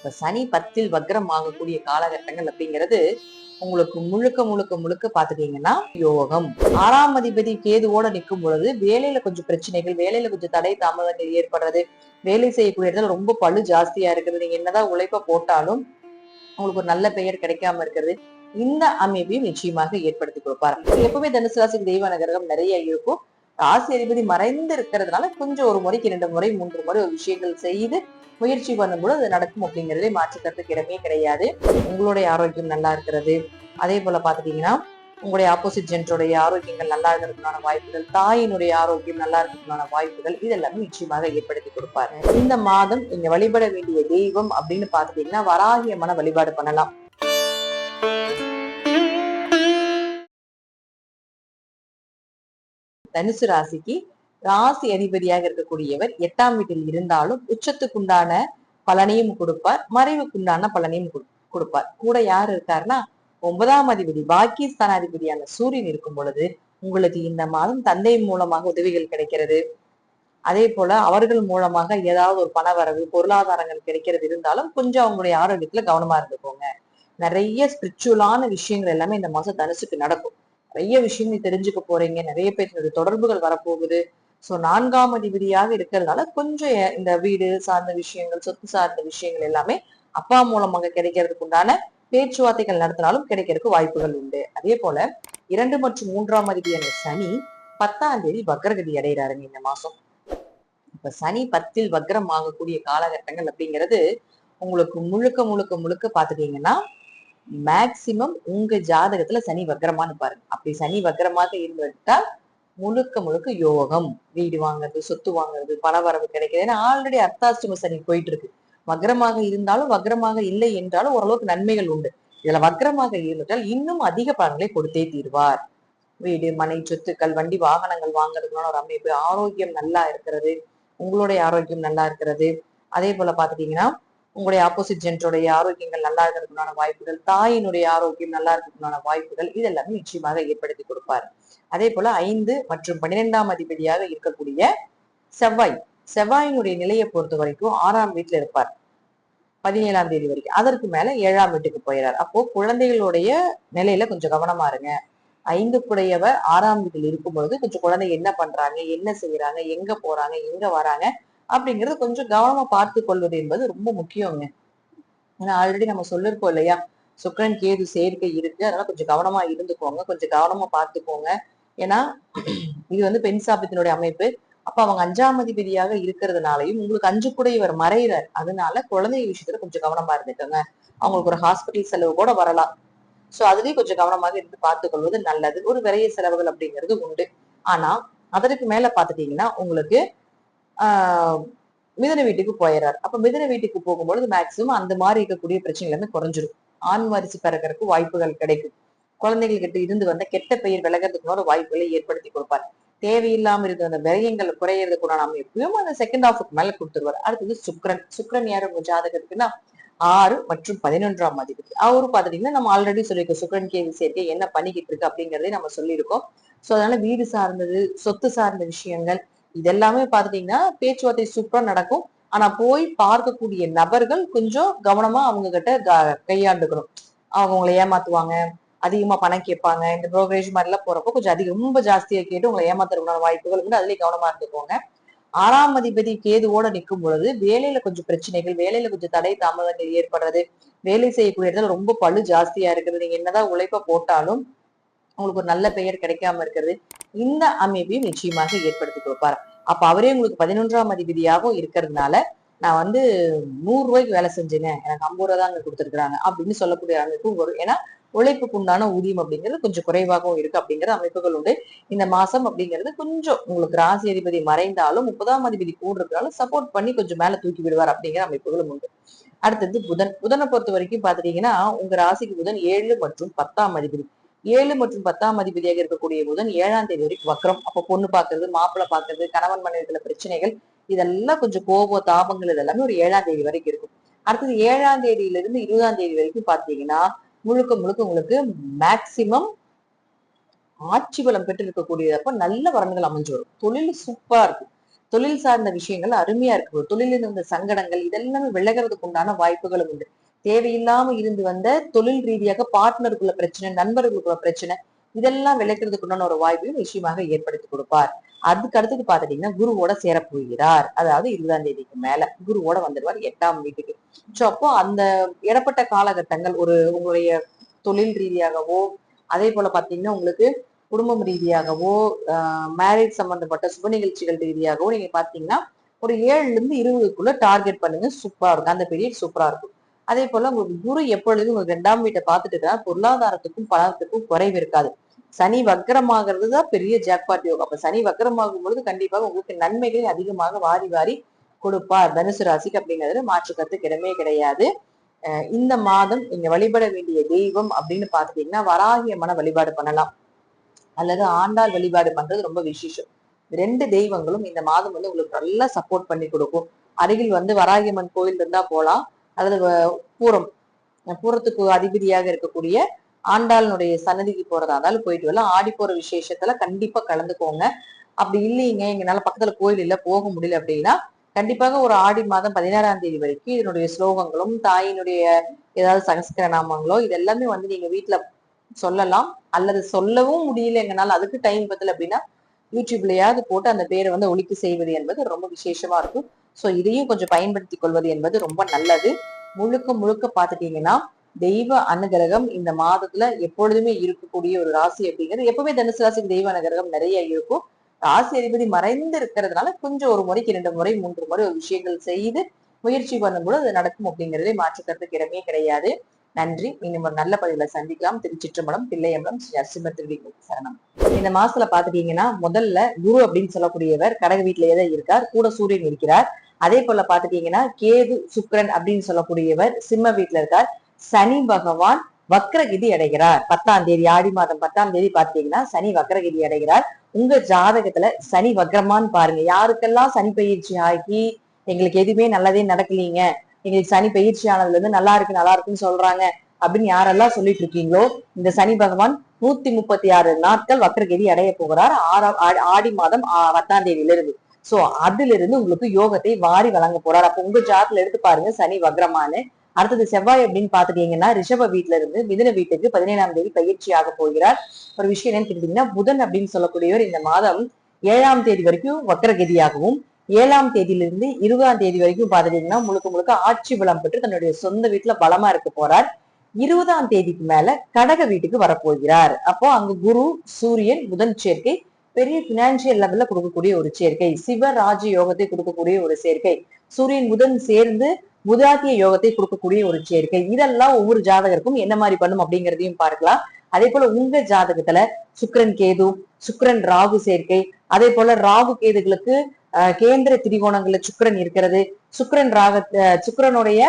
இப்ப சனி 10ல் வக்ரம் ஆகக்கூடிய காலகட்டங்கள் அப்படிங்கிறது உங்களுக்கு முழுக்க முழுக்க முழுக்க பாத்துட்டீங்கன்னா யோகம். 6ஆம் அதிபதி கேதுவோட நிற்கும் பொழுது வேலையில கொஞ்சம் பிரச்சனைகள், வேலையில கொஞ்சம் தடை தாமதங்கள் ஏற்படுறது, வேலை செய்யக்கூடிய இடத்துல ரொம்ப பளு ஜாஸ்தியா இருக்கிறது, நீங்க என்னதான் உழைப்ப போட்டாலும் உங்களுக்கு ஒரு நல்ல பெயர் கிடைக்காம இருக்கிறது, இந்த அமைப்பையும் நிச்சயமாக ஏற்படுத்தி கொடுப்பார். எப்பவுமே தனுசு ராசிக்கு தெய்வ அனுகிரகம் நிறைய இருக்கும். ராசி அதிபதி மறைந்து இருக்கிறதுனால கொஞ்சம் ஒரு முறைக்கு 2 முறை 3 முறை ஒரு விஷயங்கள் செய்து முயற்சி பண்ணும்போது அது நடக்கும் அப்படிங்கிறதே மாற்றுக்கிறதுக்கு இடமே கிடையாது. உங்களுடைய ஆரோக்கியம் நல்லா இருக்கிறது, அதே போல பாத்துட்டீங்கன்னா உங்களுடைய ஆப்போசிட் ஜென்டருடைய ஆரோக்கியங்கள் நல்லா இருக்கிறதுக்கான வாய்ப்புகள், தாயினுடைய ஆரோக்கியம் நல்லா இருக்கிறதுக்கான வாய்ப்புகள், இதெல்லாமே நிச்சயமாக ஏற்படுத்தி கொடுப்பாரு. இந்த மாதம் நீங்க வழிபட வேண்டிய தெய்வம் அப்படின்னு பாத்துட்டீங்கன்னா வராகி அம்மனை வழிபாடு பண்ணலாம். தனுசு ராசிக்கு ராசி அதிபதியாக இருக்கக்கூடியவர் 8ஆம் வீட்டில் இருந்தாலும் உச்சத்துக்குண்டான பலனையும் கொடுப்பார், மறைவுக்குண்டான பலனையும் கொடுப்பார். கூட யார் இருக்காருன்னா 9ஆம் அதிபதி பாக்கியஸ்தானாதிபதியான சூரியன் இருக்கும் பொழுது உங்களுக்கு இந்த மாதம் தந்தை மூலமாக உதவிகள் கிடைக்கிறது. அதே போல அவர்கள் மூலமாக ஏதாவது ஒரு பணவரவு, பொருளாதாரங்கள் கிடைக்கிறது இருந்தாலும் கொஞ்சம் அவங்களுடைய ஆரோக்கியத்துல கவனமா இருந்துக்கோங்க. நிறைய ஸ்பிரிச்சுவலான விஷயங்கள் எல்லாமே இந்த மாசம் தனுசுக்கு நடக்கும். நிறைய விஷயங்கள் தெரிஞ்சுக்க போறீங்க, நிறைய பேருடைய தொடர்புகள் வரப்போகுது. சோ 4ஆம் அதிபதியாக இருக்கிறதுனால கொஞ்சம் இந்த வீடு சார்ந்த விஷயங்கள், சொத்து சார்ந்த விஷயங்கள் எல்லாமே அப்பா மூலமாக கிடைக்கிறதுக்கு உண்டான பேச்சுவார்த்தைகள் நடத்தினாலும் கிடைக்கிறதுக்கு வாய்ப்புகள் உண்டு. அதே போல 2 மற்றும் 3ஆம் அதிபதியான சனி 10ஆம் தேதி வக்ரகதி அடைகிறாருங்க இந்த மாசம். இப்ப சனி 10ல் வக்ரம் ஆகக்கூடிய காலகட்டங்கள் அப்படிங்கிறது உங்களுக்கு முழுக்க முழுக்க முழுக்க பாத்துட்டீங்கன்னா மேக்சிமம் உங்க ஜாதகத்துல சனி வக்ரமானு பாருங்க. அப்படி சனி வக்ரமாக இருந்துட்டா முழுக்க முழுக்க யோகம், வீடு வாங்குறது, சொத்து வாங்குறது, பணவரவு கிடைக்கிறது. ஏன்னா ஆல்ரெடி அர்த்தாஷ்டம சனி போயிட்டு இருக்கு. வக்ரமாக இருந்தாலும் வக்ரமாக இல்லை என்றாலும் ஓரளவுக்கு நன்மைகள் உண்டு. இதுல வக்ரமாக இருந்துட்டால் இன்னும் அதிக பலன்களை கொடுத்தே தீர்வார். வீடு, மனை, சொத்துக்கள், வண்டி வாகனங்கள் வாங்குறதுக்கான ஒரு அமைப்பு, ஆரோக்கியம் நல்லா இருக்கிறது, உங்களுடைய ஆரோக்கியம் நல்லா இருக்கிறது. அதே போல பாத்துட்டீங்கன்னா உங்களுடைய ஆப்போசிட் ஜென்டருடைய ஆரோக்கியங்கள் நல்லா இருக்கிறதுக்கான வாய்ப்புகள், தாயினுடைய ஆரோக்கியம் நல்லா இருக்கிறதுக்கான வாய்ப்புகள், இதெல்லாமே நிச்சயமாக ஏற்படுத்தி கொடுப்பார். அதே போல 5 மற்றும் 12ஆம் அதிபதியாக இருக்கக்கூடிய செவ்வாயினுடைய நிலையை பொறுத்த வரைக்கும் 6ஆம் வீட்டுல இருப்பார் 17ஆம் தேதி வரைக்கும். அதற்கு மேல 7ஆம் வீட்டுக்கு போயிடார். அப்போ குழந்தைகளுடைய நிலையில கொஞ்சம் கவனமா இருங்க. 5 6ஆம் வீட்டில் இருக்கும்பொழுது கொஞ்சம் குழந்தை என்ன பண்றாங்க, என்ன செய்யறாங்க, எங்க போறாங்க, எங்க வராங்க அப்படிங்கறது கொஞ்சம் கவனமா பார்த்து கொள்வது என்பது ரொம்ப முக்கியங்க. ஏன்னா ஆல்ரெடி நம்ம சொல்லிருக்கோம் இல்லையா, சுக்கிரன் கேது சேர்க்கை இருக்கு, அதனால கொஞ்சம் கவனமா இருந்துக்கோங்க, கொஞ்சம் கவனமா பார்த்துக்கோங்க. ஏன்னா இது பெண் சாபத்தினுடைய அமைப்பு. அப்ப அவங்க 5ஆம் அதிபதியாக இருக்கிறதுனாலையும் உங்களுக்கு 5 மறைகிறார். அதனால குழந்தை விஷயத்துல கொஞ்சம் கவனமா இருந்துக்கோங்க. அவங்களுக்கு ஒரு ஹாஸ்பிட்டல் செலவு கூட வரலாம். சோ அதுலயும் கொஞ்சம் கவனமாக இருந்து பார்த்துக் கொள்வது நல்லது. ஒரு விரைய செலவுகள் அப்படிங்கிறது உண்டு. ஆனா அதற்கு மேல பாத்துட்டீங்கன்னா உங்களுக்கு ஆஹ் மிதுன வீட்டுக்கு போயிடுறாரு. அப்ப மிதுன வீட்டுக்கு போகும்பொழுது மேக்சிமம் அந்த மாதிரி இருக்கக்கூடிய பிரச்சனை எல்லாமே குறைஞ்சிடும். ஆண் வாரிசு பிறக்கிறதுக்கு வாய்ப்புகள் கிடைக்கும். குழந்தைகள் கிட்ட இருந்து வந்த கெட்ட பெயர் விலகிறதுக்குள்ள வாய்ப்புகளை ஏற்படுத்தி கொடுப்பார். தேவையில்லாம இருக்கிற அந்த விரயங்கள் குறையறதுக்குள்ள அமைப்பையும் அந்த செகண்ட் ஹாஃபுக்கு மேல கொடுத்துருவாரு. அடுத்தது சுக்ரன் யாரு உங்க ஜாதகத்துக்குன்னா 6 மற்றும் 11ஆம் அதிபதி. அவரு பாத்துட்டீங்கன்னா நம்ம ஆல்ரெடி சொல்லியிருக்கோம் சுக்ரன் கேது சேர்க்கை என்ன பண்ணிக்கிட்டு இருக்கு அப்படிங்கறதே நம்ம சொல்லியிருக்கோம். சோ அதனால வீடு சார்ந்தது, சொத்து சார்ந்த விஷயங்கள் இதெல்லாமே பாத்துட்டீங்கன்னா பேச்சுவார்த்தை சூப்பரா நடக்கும். ஆனா போய் பார்க்கக்கூடிய நபர்கள் கொஞ்சம் கவனமா அவங்க கிட்ட கையாண்டுக்கணும். அவங்க உங்களை ஏமாத்துவாங்க, அதிகமா பணம் கேட்பாங்க. இந்த புரோக்கரேஜ் மாதிரி எல்லாம் போறப்போ கொஞ்சம் ரொம்ப ஜாஸ்தியா கேட்டு உங்களை ஏமாத்துறதுக்கான வாய்ப்புகள் உண்டு. அதுலயே கவனமா இருந்துக்கோங்க. 6ஆம் அதிபதி கேதுவோட நிற்கும் பொழுது வேலையில கொஞ்சம் பிரச்சனைகள், வேலையில கொஞ்சம் தடை தாமதங்கள் ஏற்படுறது, வேலை செய்யக்கூடிய இடத்துல ரொம்ப பளு ஜாஸ்தியா இருக்கிறது, நீங்க என்னதான் உழைப்ப போட்டாலும் உங்களுக்கு ஒரு நல்ல பெயர் கிடைக்காம இருக்கிறது, இந்த அமைப்பையும் நிச்சயமாக ஏற்படுத்தி கொடுப்பார். அப்ப அவரே உங்களுக்கு 11ஆம் அதிபதியாகவும் இருக்கிறதுனால நான் 100 ரூபாய்க்கு வேலை செஞ்சேங்க, எனக்கு 50 ரூபாய் தான் அங்க கொடுத்துருக்காங்க அப்படின்னு சொல்லக்கூடிய அமைப்பும் வரும். ஏன்னா உழைப்புக்கு உண்டான ஊதியம் அப்படிங்கிறது கொஞ்சம் குறைவாகவும் இருக்கு அப்படிங்கிற அமைப்புகள் உண்டு. இந்த மாசம் அப்படிங்கிறது கொஞ்சம் உங்களுக்கு ராசி அதிபதி மறைந்தாலும் 30ஆம் அதிபதி கூட இருக்கிறாலும் சப்போர்ட் பண்ணி கொஞ்சம் மேல தூக்கி விடுவார் அப்படிங்கிற அமைப்புகளும் உண்டு. அடுத்தது புதனை பொறுத்த வரைக்கும் பாத்துட்டீங்கன்னா உங்க ராசிக்கு புதன் 7 மற்றும் 10ஆம் அதிபதி. 7 மற்றும் 10ஆம் அதிபதியாக இருக்கக்கூடிய புதன் 7ஆம் தேதி வரைக்கும் வக்ரம். அப்ப பொண்ணு பாக்குறது, மாப்பிள்ளை பாக்குறது, கணவன் மனைவிக்குள்ள பிரச்சனைகள் இதெல்லாம் கொஞ்சம் கோப தாபங்கள் இதெல்லாமே ஒரு 7ஆம் தேதி வரைக்கும் இருக்கும். அடுத்தது 7ஆம் தேதியில இருந்து 20ஆம் தேதி வரைக்கும் பாத்தீங்கன்னா முழுக்க முழுக்க உங்களுக்கு மேக்சிமம் ஆட்சி பலம் பெற்று இருக்கக்கூடியதப்ப நல்ல வரன்கள் அமைஞ்சு வரும். தொழில் சூப்பரா இருக்கும். தொழில் சார்ந்த விஷயங்கள் அருமையா இருக்கு. தொழிலில் இருந்த சங்கடங்கள் இதெல்லாமே விலகிறதுக்கு உண்டான வாய்ப்புகளும் உண்டு. தேவையில்லாம இருந்து வந்த தொழில் ரீதியாக பார்ட்னருக்குள்ள பிரச்சனை, நண்பர்களுக்குள்ள பிரச்சனை இதெல்லாம் விளக்குறதுக்கு உண்டான ஒரு வாய்ப்பையும் நிச்சயமாக ஏற்படுத்தி கொடுப்பார். அதுக்கு அடுத்தது பாத்துட்டீங்கன்னா குருவோட சேரப்போகிறார். அதாவது 20ஆம் தேதிக்கு மேல குருவோட வந்துடுவார் 8ஆம் வீட்டுக்கு. சோ அப்போ அந்த இடப்பட்ட காலகட்டங்கள் ஒரு உங்களுடைய தொழில் ரீதியாகவோ, அதே போல பாத்தீங்கன்னா உங்களுக்கு குடும்பம் ரீதியாகவோ, மேரேஜ் சம்பந்தப்பட்ட சுப நிகழ்ச்சிகள் ரீதியாகவோ நீங்க பாத்தீங்கன்னா ஒரு 7ல இருந்து 20க்குள்ள டார்கெட் பண்ணுங்க. சூப்பரா இருக்கும். அந்த பீரியட் சூப்பரா இருக்கும். அதே போல உங்களுக்கு குரு எப்பொழுதும் உங்களுக்கு 2ஆம் வீட்டை பார்த்துட்டு பொருளாதாரத்துக்கும் பணத்துக்கும் குறைவு இருக்காது. சனி வக்கரமாகிறது தான் பெரிய ஜாக்பாட் யோகம். அப்ப சனி வக்கரமாகும் பொழுது கண்டிப்பாக உங்களுக்கு நன்மைகளை அதிகமாக வாரி வாரி கொடுப்பார் தனுசு ராசிக்கு அப்படிங்கிறது மாற்று கருத்துக்கு இடமே கிடையாது. இந்த மாதம் நீங்க வழிபட வேண்டிய தெய்வம் அப்படின்னு பாத்துட்டீங்கன்னா வராகிய அம்மனை வழிபாடு பண்ணலாம், அல்லது ஆண்டாள் வழிபாடு பண்றது ரொம்ப விசேஷம். 2 தெய்வங்களும் இந்த மாதம் வந்து உங்களுக்கு நல்லா சப்போர்ட் பண்ணி கொடுக்கும். அருகில் வந்து வராகியம்மன் கோயில் இருந்தா போலாம், அல்லது பூரம் பூரத்துக்கு அதிபதியாக இருக்கக்கூடிய ஆண்டாளுடைய சன்னதிக்கு போறதா இருந்தாலும் போயிட்டு வரலாம். ஆடி போற விசேஷத்துல கண்டிப்பா கலந்துக்கோங்க. அப்படி இல்லைங்க எங்கனால பக்கத்துல கோயில் இல்ல போக முடியல அப்படின்னா கண்டிப்பாக ஒரு ஆடி மாதம் 16ஆம் தேதி வரைக்கும் இதனுடைய ஸ்லோகங்களும் தாயினுடைய ஏதாவது சகஸ்கர நாமங்களோ இதெல்லாமே வந்து நீங்க வீட்டுல சொல்லலாம். அல்லது சொல்லவும் முடியல எங்கனால அதுக்கு டைம் பத்தல அப்படின்னா யூடியூப்லயாவது போட்டு அந்த பேரை வந்து ஒலிக்கு செய்வது என்பது ரொம்ப விசேஷமா இருக்கும். சோ இதையும் கொஞ்சம் பயன்படுத்திக் கொள்வது என்பது ரொம்ப நல்லது. முழுக்க முழுக்க பாத்துட்டீங்கன்னா தெய்வ அனுகிரகம் இந்த மாதத்துல எப்பொழுதுமே இருக்கக்கூடிய ஒரு ராசி அப்படிங்கிறது எப்பவுமே தனுசு ராசிக்கு தெய்வ அனுகிரகம் நிறைய இருக்கும். ராசி அதிபதி மறைந்து இருக்கிறதுனால கொஞ்சம் ஒரு முறைக்கு 2 முறை 3 முறை ஒரு விஷயங்கள் செய்து முயற்சி பண்ணும்போது அது நடக்கும் அப்படிங்கிறதே மாற்றுக்கிறதுக்கு இடமே கிடையாது. நன்றி. இன்னும் ஒரு நல்ல பதிவுல சந்திக்கலாம். திருச்சிற்றம்பலம், தில்லையம்பலம், ஸ்ரீ நரசிம்மர் திருவடிகளுக்கு சரணம். இந்த மாசத்துல பாத்துட்டீங்கன்னா முதல்ல குரு அப்படின்னு சொல்லக்கூடியவர் கடக வீட்டிலேயே தான் இருக்கார், கூட சூரியன் இருக்கிறார். அதே போல பாத்துட்டீங்கன்னா கேது சுக்கிரன் அப்படின்னு சொல்லக்கூடியவர் சிம்ம வீட்டுல இருக்கார். சனி பகவான் வக்ரகிதி அடைகிறார் 10ஆம் தேதி, ஆடி மாதம் 10ஆம் தேதி பாத்தீங்கன்னா சனி வக்ரகிதி அடைகிறார். உங்க ஜாதகத்துல சனி வக்ரமான்னு பாருங்க. யாருக்கெல்லாம் சனி பயிற்சி ஆகி எங்களுக்கு எதுவுமே நல்லதே நடக்கலீங்க, எங்களுக்கு சனி பயிற்சி ஆனதுல இருந்து நல்லா இருக்குன்னு சொல்றாங்க அப்படின்னு யாரெல்லாம் சொல்லிட்டு இருக்கீங்களோ இந்த சனி பகவான் 136 நாட்கள் வக்ரகதி அடைய போகிறார் ஆடி மாதம் 10ஆம் தேதியிலிருந்து. சோ அதுல இருந்து உங்களுக்கு யோகத்தை வாரி வழங்க போறார். அப்ப உங்க ஜாதத்துல எடுத்து பாருங்க சனி வக்ரமானு. அடுத்தது செவ்வாய் அப்படின்னு பாத்துட்டீங்கன்னா ரிஷப வீட்டுல இருந்து மிதுன வீட்டுக்கு 17ஆம் தேதி பயிற்சி ஆக போகிறார். ஒரு விஷயம் என்னன்னு கேட்டீங்கன்னா புதன் அப்படின்னு சொல்லக்கூடியவர் இந்த மாதம் 7ஆம் தேதி வரைக்கும் வக்ரகதியாகவும் 7ஆம் தேதியிலிருந்து 20ஆம் தேதி வரைக்கும் பாத்துட்டீங்கன்னா முழுக்க முழுக்க ஆட்சி பலம் பெற்று தன்னுடைய சொந்த வீட்டுல பலமா இருக்க போறார். 20ஆம் தேதிக்கு மேல கடக வீட்டுக்கு வரப்போகிறார். அப்போ அங்க குரு சூரியன் புதன் சேர்க்கை பெரிய பினான்சியல் லெவல்ல கொடுக்கக்கூடிய ஒரு சேர்க்கை, சிவராஜ யோகத்தை கொடுக்கக்கூடிய ஒரு சேர்க்கை, சூரியன் புதன் சேர்ந்து புதாத்திய யோகத்தை கொடுக்கக்கூடிய ஒரு சேர்க்கை. இதெல்லாம் ஒவ்வொரு ஜாதகருக்கும் என்ன மாதிரி பண்ணும் அப்படிங்கிறதையும் பார்க்கலாம். அதே போல உங்க ஜாதகத்துல சுக்கிரன் கேது, சுக்கிரன் ராகு சேர்க்கை, அதே போல ராகு கேதுகளுக்கு கேந்திர திரிகோணங்கள்ல சுக்கிரன் இருக்கிறது, சுக்கிரனுடைய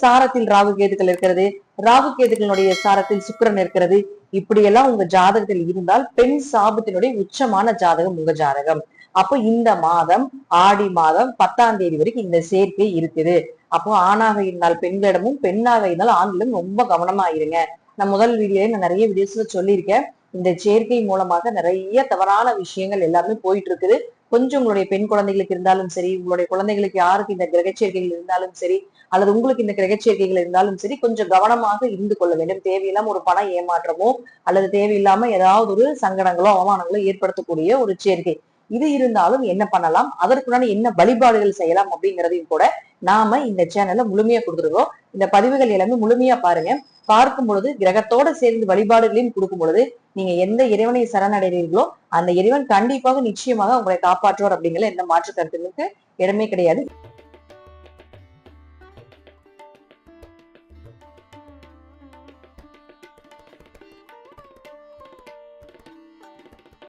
சாரத்தில் ராகு கேதுகள் இருக்கிறது, ராகு கேதுகளுடைய சாரத்தில் சுக்கிரன் இருக்கிறது. இப்படியெல்லாம் உங்க ஜாதகத்தில் இருந்தால் பெண் சாபத்தினுடைய உச்சமான ஜாதகம் உங்க ஜாதகம். அப்போ இந்த மாதம் ஆடி மாதம் 10ஆம் தேதி வரைக்கும் இந்த சேர்க்கை இருக்குது. அப்போ ஆணாக இருந்தால் பெண்களிடமும், பெண்ணாக இருந்தால் ஆண்களிடம் ரொம்ப கவனமா இருங்க. நான் முதல் நான் நிறைய வீடியோஸ்ல சொல்லியிருக்கேன். இந்த சேர்க்கை மூலமாக நிறைய தவறான விஷயங்கள் எல்லாமே போயிட்டு இருக்குது. கொஞ்சம் உங்களுடைய பெண் குழந்தைகளுக்கு இருந்தாலும் சரி, உங்களுடைய குழந்தைகளுக்கு யாருக்கு இந்த கிரக சேர்க்கைகள் இருந்தாலும் சரி, அல்லது உங்களுக்கு இந்த கிரக சேர்க்கைகள் இருந்தாலும் சரி, கொஞ்சம் கவனமாக இருந்து கொள்ள வேண்டும். தேவையில்லாம ஒரு பண ஏமாற்றமோ அல்லது தேவையில்லாம ஏதாவது ஒரு சங்கடங்களோ அவமானங்களோ ஏற்படுத்தக்கூடிய ஒரு சேர்க்கை இது இருந்தாலும் என்ன பண்ணலாம், அதற்குண்டான என்ன வழிபாடுகள் செய்யலாம் அப்படிங்கிறதையும் கூட நாம இந்த சேனல்ல முழுமையா கொடுத்துருக்கோம். இந்த பதிவுகள் எல்லாமே முழுமையா பாருங்க. பார்க்கும் பொழுது கிரகத்தோட சேர்ந்து வழிபாடுகளையும் கொடுக்கும் பொழுது நீங்க எந்த இறைவனை சரணடைகிறீர்களோ அந்த இறைவன் கண்டிப்பாக நிச்சயமாக உங்களை காப்பாற்றுவார் அப்படிங்கிற எந்த மாற்று கருத்துக்கு இடமே கிடையாது.